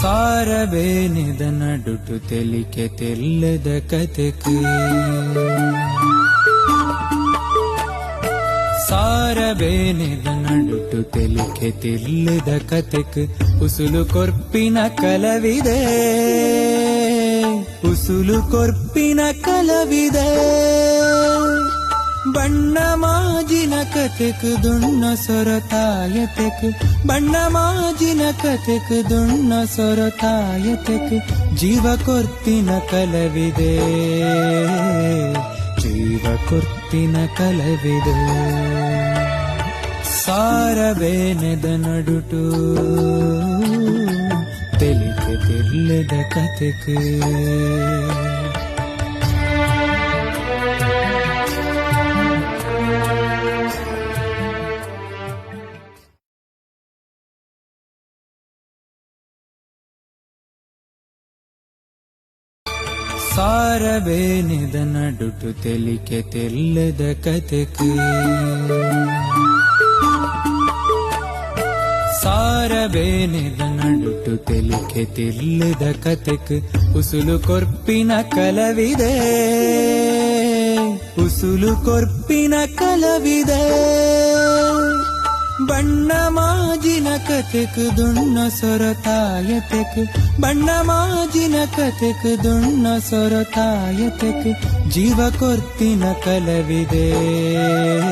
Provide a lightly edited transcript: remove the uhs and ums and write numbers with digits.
ಸಾರಬೇನೆದ ನಡುಟು ತೆಲಿಕೆ ತೆಲ್ಲದ ಕತೆಕು ಸಾರಬೇನೆದ ನಡುಟು ತೆಲಿಕೆ ತೆಲ್ಲದ ಕತೆಕು ಉಸುಲು ಕೊರ್ಪಿನ ಕಲವಿದೆ ಉಸುಲು ಕೊರ್ಪಿನ ಕಲವಿದೆ ಬಣ್ಣ ಮಾಜಿನ ಕತೆಕು ದುಣ್ಣ ಸೊರತಾಯತೆಕು ಬಣ್ಣ ಮಾಜಿನ ಕತೆಕು ದುಣ್ಣ ಸೊರತಾಯತೆಕು ಜೀವ ಕೊರ್ತಿನ ಕಲವಿದೆ ಜೀವ ಕೊರ್ತಿನ ಕಲವಿದೆ ಸಾರಬೇನೆದ ನಡುಟು ತೆಲಿಕೆ ತೆಲ್ಲದ ಕತೆಕು ಸಾರಬೇನೆದ ನಡುಟು ತೆಲಿಕೆ ತೆಲ್ಲದ ಕತೆಕು ಸಾರಬೇನೆದ ನಡುಟು ತೆಲಿಕೆ ತೆಲ್ಲದ ಕತೆಕು ಉಸುಲು ಕೊರ್ಪಿನ ಕಲವಿದೆ ಉಸುಲು ಕೊರ್ಪಿನ ಕಲವಿದೆ ಬಣ್ಣ ಮಾಜಿನ ಕತೆಕು ದುಣ್ಣ ಸೊರತಾಯತೆಕು ಬಣ್ಣ ಮಾಜಿನ ಕತೆಕು ದುಣ್ಣ ಸೊರತಾಯತೆಕು ಜೀವ ಕೊರ್ತಿನ ಕಲವಿದೆ